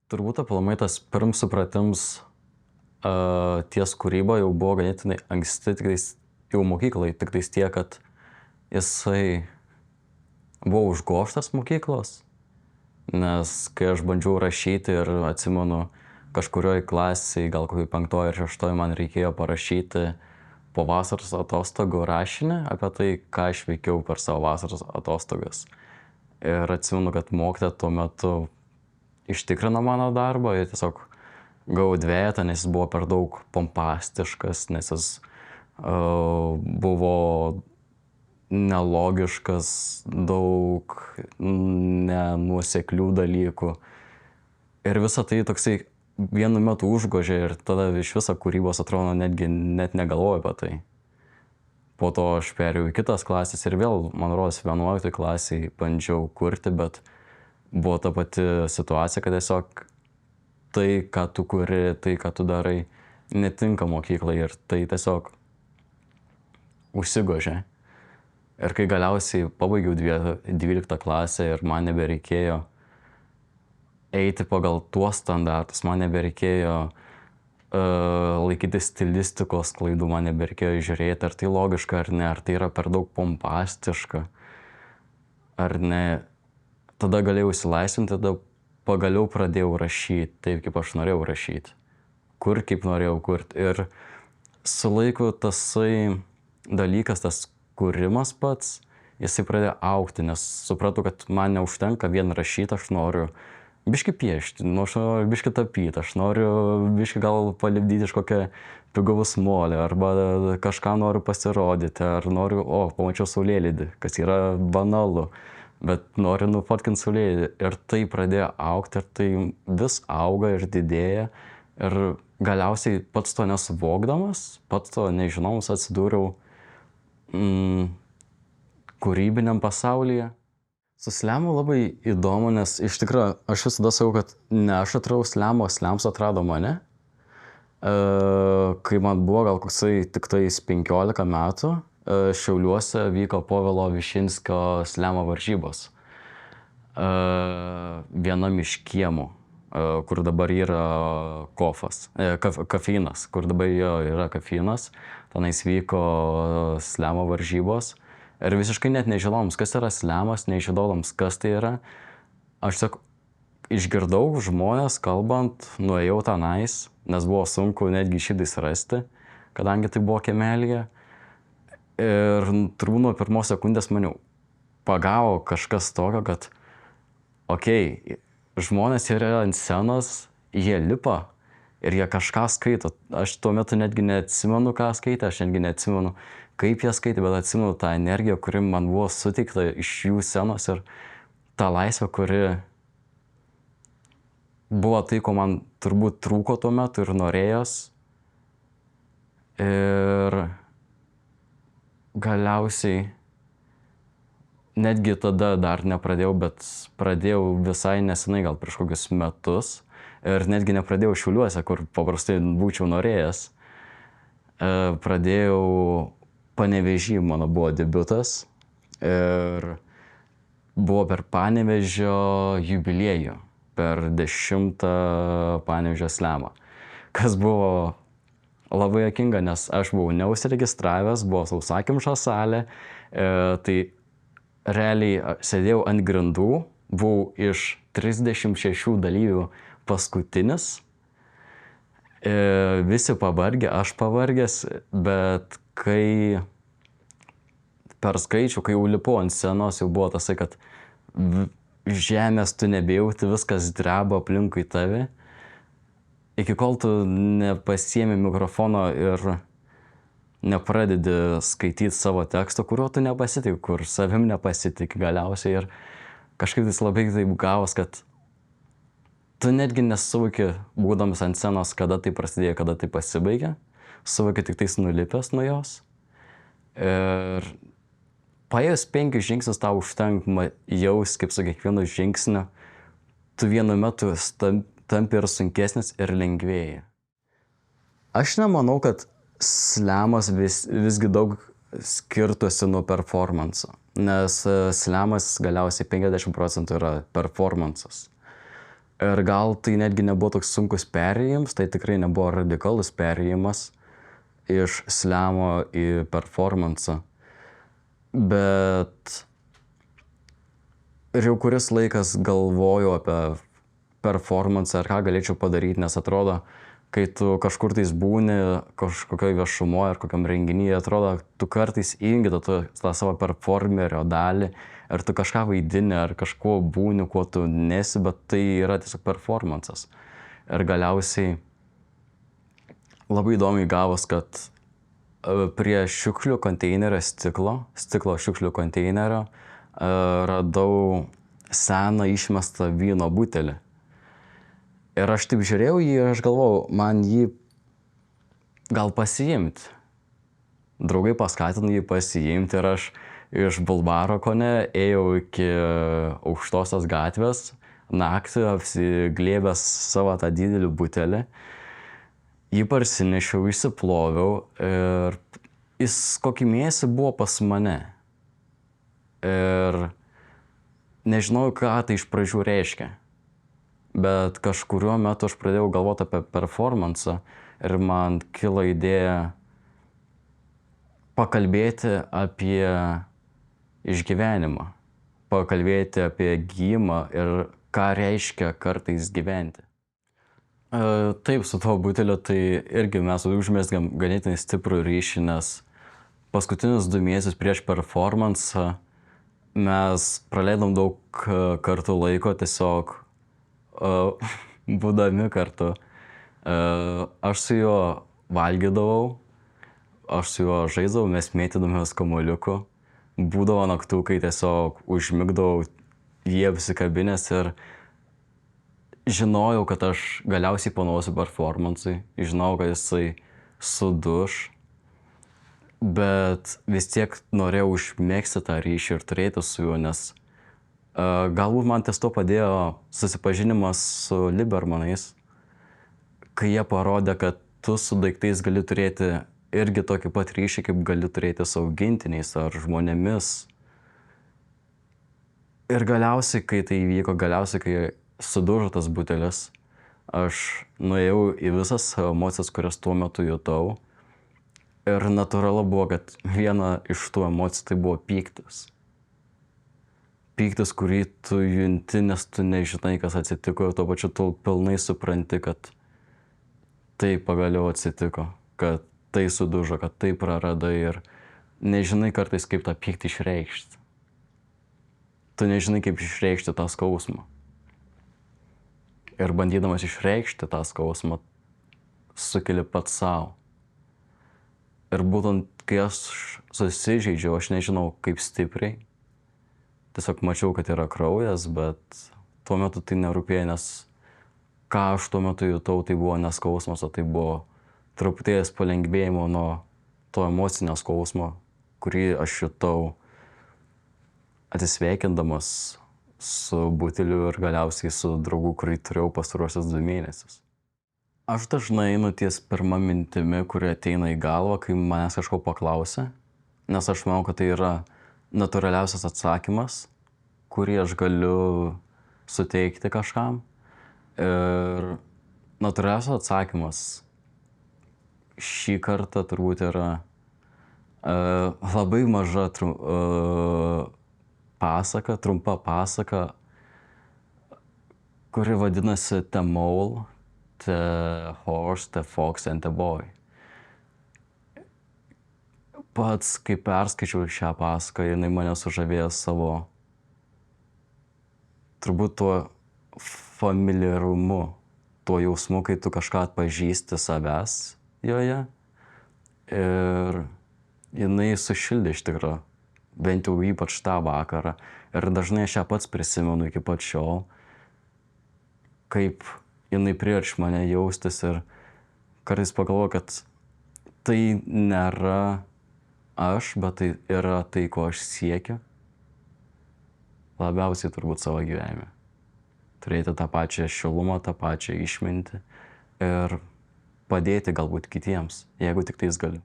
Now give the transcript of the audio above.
Turbūt aplamai tas pirm supratims ties kūryba jau buvo ganėtinai anksti, tiktais jau mokyklai, tiktais tiek, kad jisai buvo užgožtas mokyklos, nes kai aš bandžiau rašyti ir atsimenu kažkurioj klasėj, gal kokioj 5 ar 6 man reikėjo parašyti po vasaros atostogų rašinį apie tai, ką aš veikiau per savo vasaros atostogas. Ir atsimenu, kad mokytoja tuo metu ištikrino mano darbą ir tiesiog gavau dvejetą, nes jis buvo per daug pompastiškas, nes jis buvo nelogiškas, daug nenuoseklių dalykų. Ir visa tai toksai vienu metu užgožė ir tada iš viso kūrybos atrodo netgi net negalvoju apie tai. Po to aš perėjau į kitas klasės ir vėl, man rodos, 11 klasėj bandžiau kurti, bet buvo ta pati situacija, kad tiesiog tai, ką tu kuri, tai, ką tu darai, netinka mokyklai ir tai tiesiog užsigožė. Ir kai galiausiai pabaigiau 12 klasę ir man nebereikėjo eiti pagal tuos standartus, man nebereikėjo laikyti stilistikos klaidų, man nebereikėjo žiūrėti, ar tai logiška ar ne, ar tai yra per daug pompastiška, ar ne. Tada galėjau įsilaisvinti, tada pagaliau pradėjau rašyti taip, kaip aš norėjau rašyti. Kur kaip norėjau kurti. Ir su laiku tasai dalykas, tas kūrimas pats, jisai pradėjo augti, nes supratau, kad man neužtenka vien rašyti, aš noriu biškį piešti, aš noriu biškį tapyti, aš noriu biškį gal palipdyti iš kokią pigavus molį, arba kažką noriu pasirodyti, ar noriu, pamačiau saulėlydį, kas yra banalu, bet noriu nufotkinti saulėlydį. Ir tai pradėjo augti, ir tai vis auga ir didėja. Ir galiausiai pats to nesuvokdamas, pats to nežinomus atsidūriau kūrybiniam pasaulyje. Su slemu labai įdomu, nes iš tikrųjų aš visada sakau, kad ne aš atradau slemą, o slemas atrado mane. Kai man buvo gal koksai tik tais 15 metų, Šiauliuose vyko Povilo Višinskio slemo varžybos. Vienam iš kiemų, kur dabar yra kafeinas, kur dabar yra kafeinas, tenais vyko slemo varžybos. Ir visiškai net nežinoms, kas yra slemas, nežinoms, kas tai yra. Aš tiesiog išgirdau žmonės kalbant, nuėjau tenais, nes buvo sunku netgi šitais rasti, kadangi tai buvo kiemelyje. Ir turbūt nuo pirmos sekundės maniau, pagavo kažkas tokio, kad žmonės yra ant scenos, jie lipa ir jie kažką skaito. Aš tuo metu netgi neatsimenu, ką skaitė, aš netgi neatsimenu, kaip jie skaitė, bet atsimenu tą energiją, kuri man buvo suteikta iš jų scenos ir tą laisvę, kuri buvo tai, ko man turbūt trūko tuo metu ir norėjos. Ir galiausiai netgi tada dar nepradėjau, bet pradėjau visai nesenai, gal prieš kokius metus. Ir netgi nepradėjau Šiauliuose, kur paprastai būčiau norėjęs. Pradėjau Panevėžy, mano buvo debiutas. Ir buvo per Panevėžio jubiliejų, per 10 Panevėžio slemą. Kas buvo labai juokinga, nes aš buvau neužsiregistravęs, buvo sausakimša salė. Tai realiai sėdėjau ant grindų, buvau iš 36 dalyvių paskutinis. Visi pavargę, aš pavargęs, bet kai per skaičių, kai jau lipau ant scenos, jau buvo tasai, kad žemės tu nebejauti, viskas dreba aplinkui tave. Iki kol tu nepasiemi mikrofono ir nepradedi skaityti savo teksto, kuriuo tu nepasitik, kur savim nepasitik galiausiai. Ir kažkaip tai labai taip gavos, kad tu netgi nesuvoki, būdamas ant scenos, kada tai prasidėjo, kada tai pasibaigė. Suvoki tik tais nulipęs nuo jos. Ir paėjus 5 žingsnius tau užtenka jaus, kaip su kiekvienu žingsniu, tu vienu metu tampi ir sunkesnis, ir lengvėji. Aš nemanau, kad slemas visgi daug skirtusi nuo performanso, nes slemas galiausiai 50% yra performansas. Ir gal tai netgi nebuvo toks sunkus perėjimas, tai tikrai nebuvo radikalus perėjimas iš slemo į performansą. Bet ir jau kuris laikas galvoju apie performansą ir ką galėčiau padaryti, nes atrodo, kai tu kažkur tais būni, kažkokioj viešumoje ar kokiam renginyje, atrodo, tu kartais įjungi tą savo performerio dalį ir tu kažką vaidini ar kažkuo būni, kuo tu nesi, bet tai yra tiesiog performansas. Ir galiausiai labai įdomiai gavos, kad prie šiukšlių konteinerio stiklo šiukšlių konteinerio radau seną išmestą vyno butelį. Ir aš taip žiūrėjau jį ir aš galvojau, man jį gal pasiimti. Draugai paskatino jį pasiimti ir aš iš Bulvaro kone ėjau iki Aukštosios gatvės, naktį apsiglėbęs savo tą didelį butelį. Jį parsinešiau, išsiploviau ir jis kokį mėnesį buvo pas mane. Ir nežinau, ką tai iš pradžių reiškia. Bet kažkuriuo metu aš pradėjau galvoti apie performansą ir man kilo idėja pakalbėti apie išgyvenimą, pakalbėti apie gijimą ir ką reiškia kartais gyventi. Taip, su tuo buteliu tai irgi mes užmezgėm ganėtinai stiprų ryšį, nes paskutinius 2 mėnesius prieš performansą mes praleidom daug kartų laiko tiesiog būdami kartu. Aš su juo valgydavau, aš su juo žaisdavau, mes mėtydavomės kamuoliuku. Būdavo naktų, kai tiesiog užmigdavau jį apsikabinęs ir žinojau, kad aš galiausiai panausiu performansui, žinojau, kad jisai suduš, bet vis tiek norėjau užmegzti tą ryšį ir turėti su juo, nes galbūt man ties to padėjo susipažinimas su Libermanais, kai jie parodė, kad tu su daiktais gali turėti irgi tokį pat ryšį, kaip gali turėti su augintiniais ar žmonėmis. Ir galiausiai, kai tai įvyko, kai sudužo tas butelis, aš nuėjau į visas emocijas, kurias tuo metu jutau. Ir natūralu buvo, kad viena iš tų emocijų tai buvo pyktis. Pyktis, kurį tu junti, nes tu nežinai, kas atsitiko ir tuo pačiu tu pilnai supranti, kad tai pagaliau atsitiko, kad tai sudužo, kad tai praradai ir nežinai kartais, kaip tą pyktį išreikšti. Tu nežinai, kaip išreikšti tą skausmą. Ir bandydamas išreikšti tą skausmą, sukeli pats savo. Ir būtent, kai aš susižeidžiau, aš nežinau, kaip stipriai. Tiesiog mačiau, kad yra kraujas, bet tuo metu tai nerūpėjo, nes ką aš tuo metu jutau, tai buvo neskausmas, o tai buvo truputėlis palengvėjimo nuo to emocinio skausmo, kurį aš jutau atsisveikindamas su buteliu ir galiausiai su draugu, kurį turėjau pastaruosius 2 mėnesius. Aš dažnai einu ties pirma mintimi, kuri ateina į galvą, kai manęs kažko paklausia, nes aš manau, kad tai yra natūraliausias atsakymas, kurį aš galiu suteikti kažkam. Ir natūraliausias atsakymas šį kartą turbūt yra labai maža trumpa pasaka, kuri vadinasi The Mole, The Horse, The Fox and The Boy. Pats, kai perskaičiau šią pasaką, jinai mane sužavėjo savo, turbūt tuo familiarumu, tuo jausmu, kai tu kažką atpažįsti savęs joje. Ir jinai sušildė iš tikro, bent jau ypač tą vakarą. Ir dažnai aš ją pats prisimenu iki pat šiol, kaip jinai priverčia mane jaustis ir kartais pagalvoju, kad tai nėra aš, bet tai yra tai, ko aš siekiu labiausiai turbūt savo gyvenime. Turėti tą pačią šilumą, tą pačią išmintį ir padėti galbūt kitiems, jeigu tik tais galiu.